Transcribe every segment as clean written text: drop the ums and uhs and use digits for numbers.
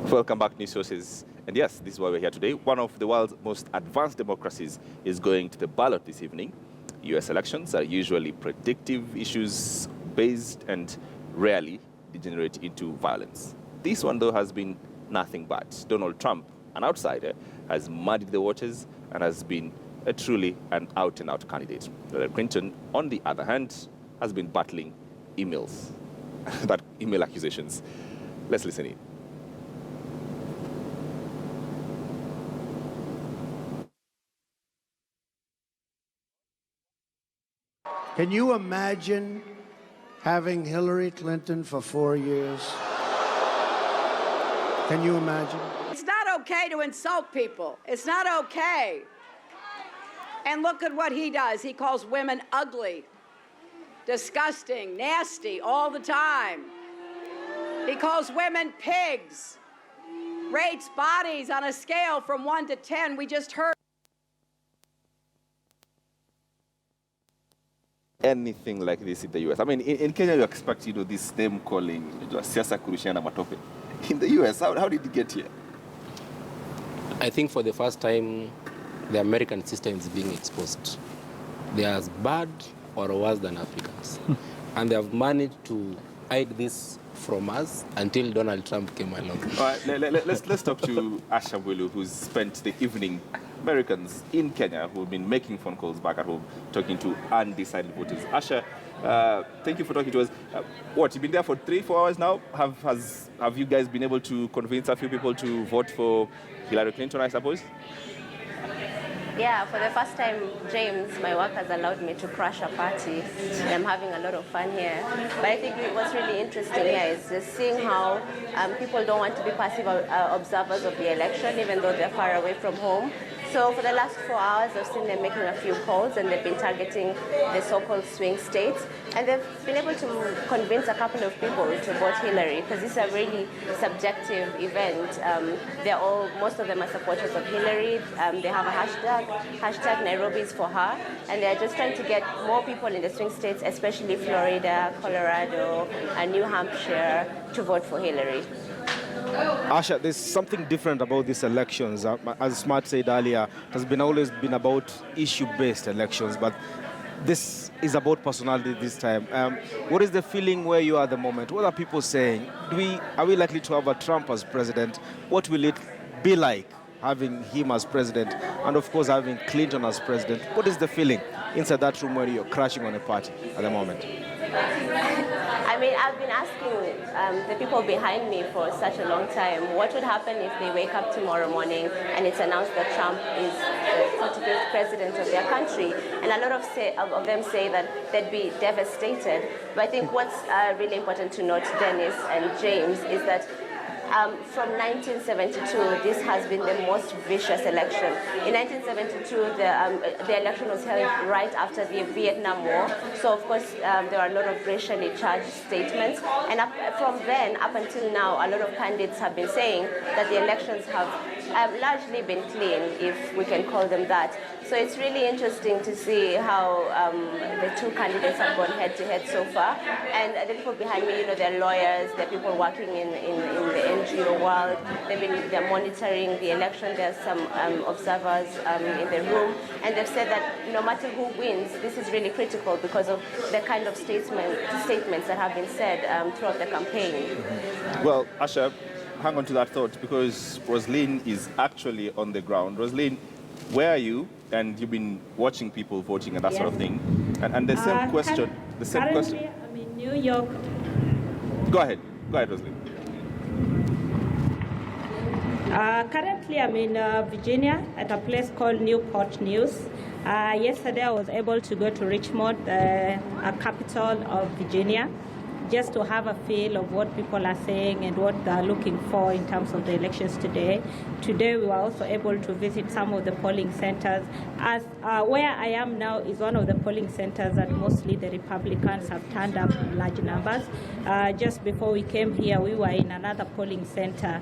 Welcome back, News Sources. And yes, this is why we're here today. One of the world's most advanced democracies is going to the ballot this evening. US elections are usually predictive, issues-based, and rarely degenerate into violence. This one, though, has been nothing but. Donald Trump, an outsider, has muddied the waters and has been a truly an out-and-out candidate. Hillary Clinton, on the other hand, has been battling emails, that email accusations. Let's listen in. Can you imagine having Hillary Clinton for 4 years? Can you imagine? It's not okay to insult people. It's not okay. And look at what he does. He calls women ugly, disgusting, nasty all the time. He calls women pigs, rates bodies on a scale from 1 to 10. We just heard. Anything like this in the US. I mean, in Kenya, you expect, this name calling, siasa kurushiana matope. In the US, how did it get here? I think for the first time, the American system is being exposed. They are as bad or worse than Africans. And they have managed to hide this from us until Donald Trump came along. All right, let's talk to Asha Bwelu, who's spent the evening. Americans in Kenya who have been making phone calls back at home, talking to undecided voters. Asha, thank you for talking to us. You've been there for 3-4 hours now? Have you guys been able to convince a few people to vote for Hillary Clinton, I suppose? Yeah, for the first time, James, my work has allowed me to crash a party. I'm having a lot of fun here. But I think what's really interesting here is just seeing how people don't want to be passive observers of the election, even though they're far away from home. So for the last 4 hours, I've seen them making a few calls, and they've been targeting the so-called swing states. And they've been able to convince a couple of people to vote Hillary, because this is a really subjective event. Most of them are supporters of Hillary. They have a hashtag Nairobi is for her, and they're just trying to get more people in the swing states, especially Florida, Colorado, and New Hampshire, to vote for Hillary. Asha, there's something different about these elections. As Smart said earlier, it has always been about issue-based elections, but this is about personality this time. What is the feeling where you are at the moment? What are people saying? Are we likely to have a Trump as president? What will it be like having him as president, and of course having Clinton as president? What is the feeling inside that room where you're crashing on a party at the moment? I mean, I've been asking the people behind me for such a long time, what would happen if they wake up tomorrow morning and it's announced that Trump is the 45th president of their country? And a lot of them say that they'd be devastated. But I think what's really important to note, Dennis and James, is that from 1972, this has been the most vicious election. In 1972, the election was held right after the Vietnam War. So, of course, there are a lot of racially charged statements. And from then up until now, a lot of candidates have been saying that the elections have largely been clean, if we can call them that. So it's really interesting to see how the two candidates have gone head-to-head so far. And the people behind me, they're lawyers, they're people working in the NGO world. They're monitoring the election. There's some observers in the room. And they've said that no matter who wins, this is really critical because of the kind of statements that have been said throughout the campaign. Well, Asha, hang on to that thought, because Rosaline is actually on the ground. Rosaline, where are you? And you've been watching people voting and that sort of thing. And the same question. Currently, I'm in New York. Go ahead, Rosaline. Currently, I'm in Virginia at a place called Newport News. Yesterday, I was able to go to Richmond, a capital of Virginia, just to have a feel of what people are saying and what they're looking for in terms of the elections today. Today, we were also able to visit some of the polling centers. As where I am now is one of the polling centers that mostly the Republicans have turned up in large numbers. Just before we came here, we were in another polling center,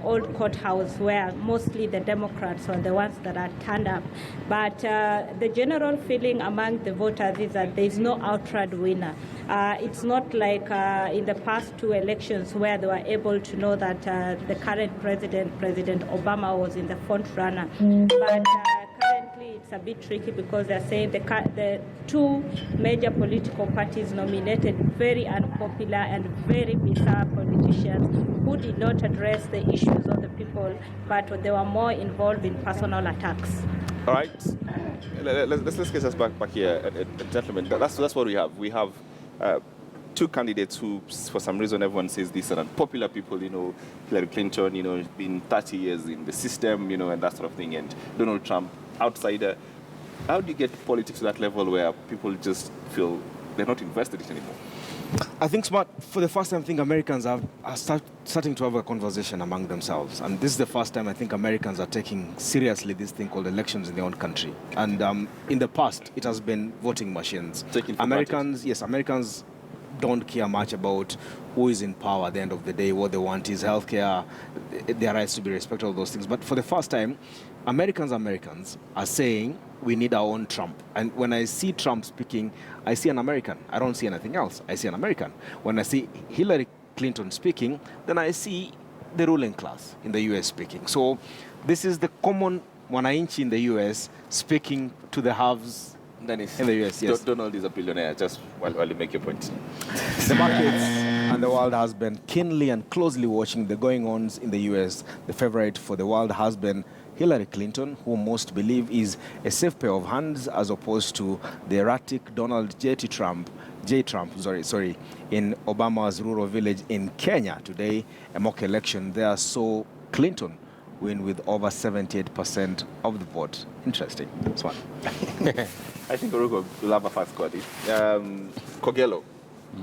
Old Courthouse, where mostly the Democrats are the ones that are turned up. But the general feeling among the voters is that there is no outright winner. It's not like like in the past two elections where they were able to know that the current president, President Obama, was in the front runner. But currently it's a bit tricky because they're saying the two major political parties nominated very unpopular and very bizarre politicians who did not address the issues of the people, but they were more involved in personal attacks. All right, let's get us back here, gentlemen. That's what we have. We have two candidates who, for some reason, everyone says these are unpopular people. Hillary Clinton, been 30 years in the system, and that sort of thing, and Donald Trump, outsider. How do you get politics to that level where people just feel they're not invested in it anymore? I think, Smart, for the first time, I think Americans are starting to have a conversation among themselves. And this is the first time I think Americans are taking seriously this thing called elections in their own country. And in the past, it has been voting machines. Americans don't care much about who is in power at the end of the day. What they want is healthcare, their rights to be respected, all those things. But for the first time, Americans are saying we need our own Trump. And when I see Trump speaking, I see an American. I don't see anything else. I see an American. When I see Hillary Clinton speaking, then I see the ruling class in the U.S. speaking. So this is the common wananchi in the U.S. speaking to the haves Dennis, in the U.S. Yes. Donald is a billionaire, just while you make your point. The markets and the world has been keenly and closely watching the going-ons in the U.S. The favorite for the world has been Hillary Clinton, who most believe is a safe pair of hands, as opposed to the erratic Donald J. Trump, in Obama's rural village in Kenya today, a mock election there. So Clinton win with over 78% of the vote. Interesting. This one. I think Urugu will have a fast squad. Kogelo,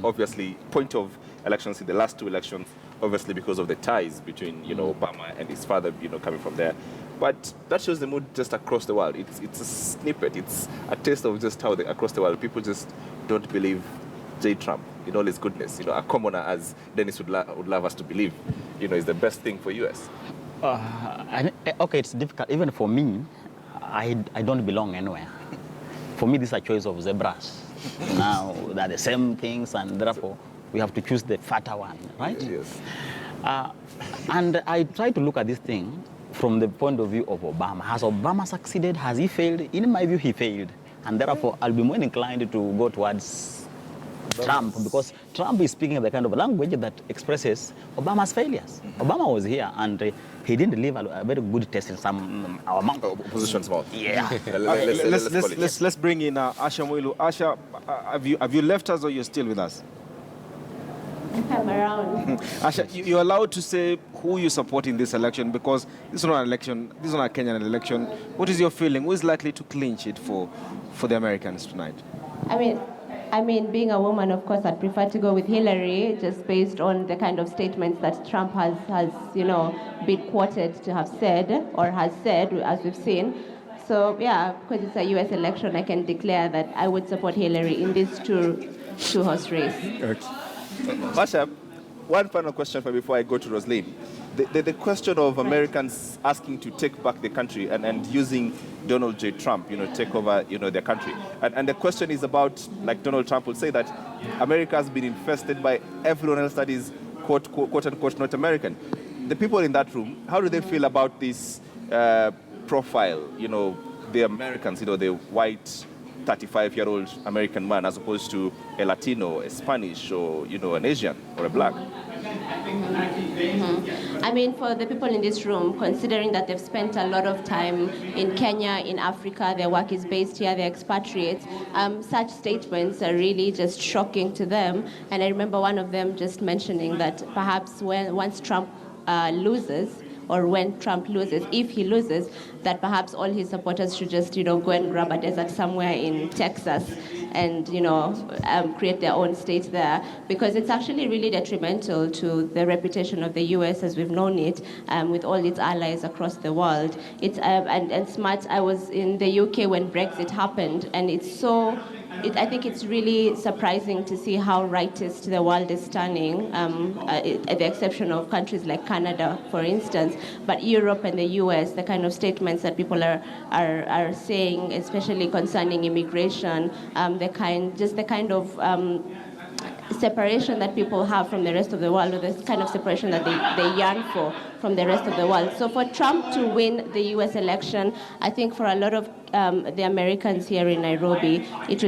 obviously, point of elections in the last two elections, obviously because of the ties between Obama and his father, coming from there. But that shows the mood just across the world. It's a snippet. It's a taste of just how across the world people just don't believe J. Trump in all his goodness. A commoner, as Dennis would love us to believe, is the best thing for US. Okay, it's difficult. Even for me, I don't belong anywhere. For me, this is a choice of zebras. Now, they're the same things, and therefore, we have to choose the fatter one, right? Yes. And I try to look at this thing from the point of view of Obama. Has Obama succeeded? Has he failed? In my view, he failed. And therefore, I'll be more inclined to go towards Trump, because Trump is speaking the kind of language that expresses Obama's failures. Obama was here, and he didn't leave a very good test in our mouth. Opposition's mouth. Yeah. Let's bring in Asha Mwilu. Asha, have you left us, or you're still with us? I'm around. Asha, you're allowed to say who you support in this election, because this is not an election, this is not a Kenyan election. What is your feeling? Who is likely to clinch it for the Americans tonight? I mean, being a woman, of course, I'd prefer to go with Hillary, just based on the kind of statements that Trump has been quoted to have said, or has said, as we've seen. So, yeah, because it's a U.S. election, I can declare that I would support Hillary in this two-horse race. Okay. Masha, one final question before I go to Roslyn. The question of Americans asking to take back the country and using Donald J. Trump, take over, their country. And the question is about, like Donald Trump would say, that America has been infested by everyone else that is quote unquote not American. The people in that room, how do they feel about this profile? The Americans, the white 35-year-old American man, as opposed to a Latino, a Spanish, or an Asian or a black. Mm-hmm. I mean, for the people in this room, considering that they've spent a lot of time in Kenya, in Africa, their work is based here, they're expatriates, such statements are really just shocking to them. And I remember one of them just mentioning that perhaps once Trump loses, or when Trump loses, if he loses, that perhaps all his supporters should just, go and grab a desert somewhere in Texas and, create their own state there, because it's actually really detrimental to the reputation of the U.S. as we've known it, with all its allies across the world. It's and Smart, I was in the UK when Brexit happened, and I think it's really surprising to see how rightist the world is turning, at the exception of countries like Canada, for instance. But Europe and the US, the kind of statements that people are saying, especially concerning immigration, the kind of separation that people have from the rest of the world, or this kind of separation that they yearn for from the rest of the world. So for Trump to win the US election, I think for a lot of the Americans here in Nairobi, it's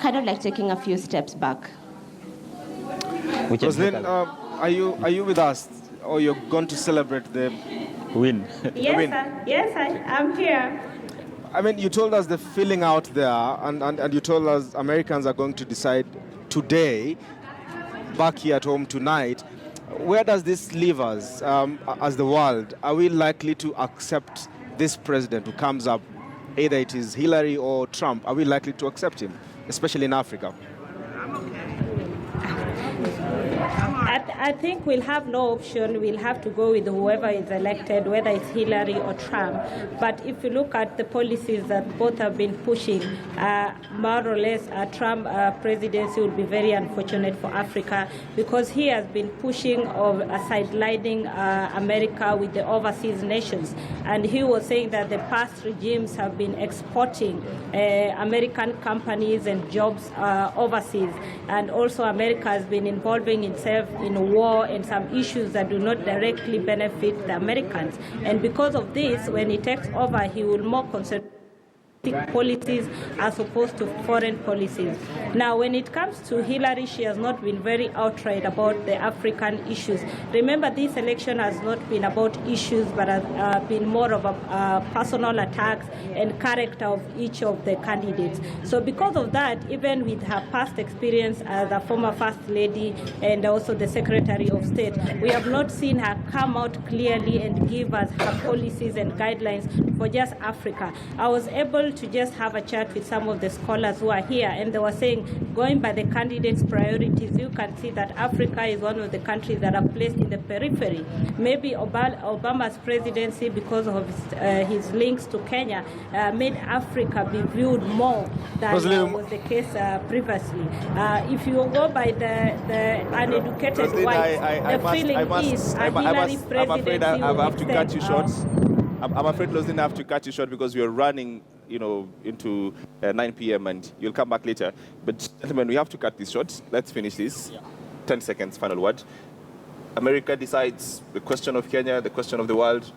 kind of like taking a few steps back. Roslyn, are you with us, or you're going to celebrate the Win. Yes, I'm here. I mean, you told us the feeling out there, and you told us Americans are going to decide today, back here at home tonight. Where does this leave us as the world? Are we likely to accept this president who comes up, either it is Hillary or Trump? Are we likely to accept him, especially in Africa? I think we'll have no option. We'll have to go with whoever is elected, whether it's Hillary or Trump. But if you look at the policies that both have been pushing, more or less Trump presidency would be very unfortunate for Africa, because he has been pushing of sidelining America with the overseas nations. And he was saying that the past regimes have been exporting American companies and jobs overseas. And also America has been involving itself in war and some issues that do not directly benefit the Americans. And because of this, when he takes over, he will more concentrate policies as opposed to foreign policies. Now, when it comes to Hillary, she has not been very outright about the African issues. Remember, this election has not been about issues, but has been more of a personal attacks and character of each of the candidates. So because of that, even with her past experience as a former First Lady and also the Secretary of State, we have not seen her come out clearly and give us her policies and guidelines for just Africa. I was able to just have a chat with some of the scholars who are here, and they were saying, going by the candidates' priorities, you can see that Africa is one of the countries that are placed in the periphery. Maybe Obama's presidency, because of his links to Kenya, made Africa be viewed more than was the case previously. If you go by the uneducated whites, the feeling is a Hillary presidency. I have to cut you short. I'm afraid, Roslyn, I have to cut you short because we are running, into 9 p.m. and you'll come back later. But gentlemen, we have to cut this short. Let's finish this. 10 seconds, final word. America decides the question of Kenya, the question of the world.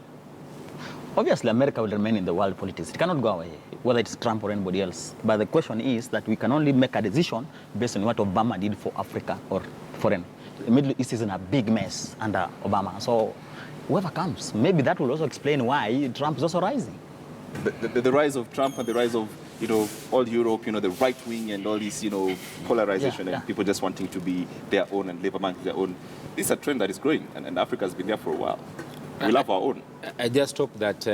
Obviously, America will remain in the world politics. It cannot go away, whether it's Trump or anybody else. But the question is that we can only make a decision based on what Obama did for Africa or foreign. The Middle East is in a big mess under Obama. So whoever comes, maybe that will also explain why Trump is also rising. The rise of Trump and the rise of, all Europe, the right wing and all this, polarization and people just wanting to be their own and live amongst their own. This is a trend that is growing, and Africa has been there for a while. We love our own. I just hope that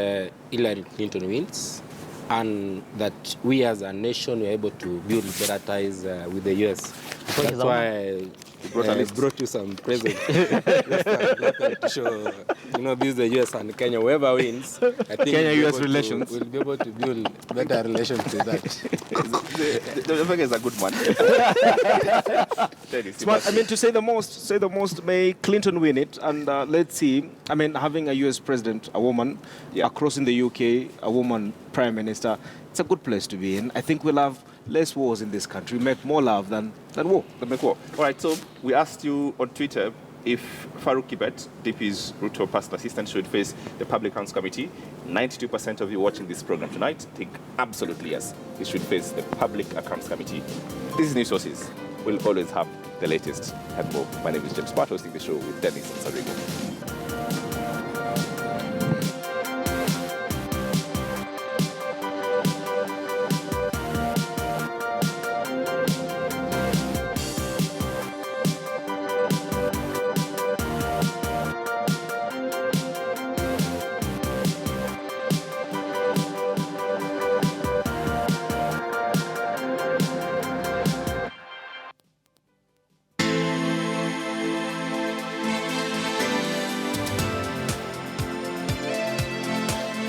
Hillary Clinton wins, and that we as a nation are able to build better ties with the U.S. That's why I brought you some presents. To show, this is the U.S. and Kenya. Whoever wins, I think Kenya-U.S. relations. We'll be able to build better relations with that. The figure is a good one. Smart. I mean, to say the most, may Clinton win it, and let's see. I mean, having a U.S. president, a woman, across in the UK, a woman prime minister, it's a good place to be in. I think we'll have less wars in this country. We make more love than war. All right, so we asked you on Twitter if Farouk Kibet, DP's Ruto personal assistant, should face the Public Accounts Committee. 92% of you watching this program tonight think absolutely yes, he should face the Public Accounts Committee. This is News Sources. We'll always have the latest and more. My name is James Part, hosting the show with Dennis and Sarigo.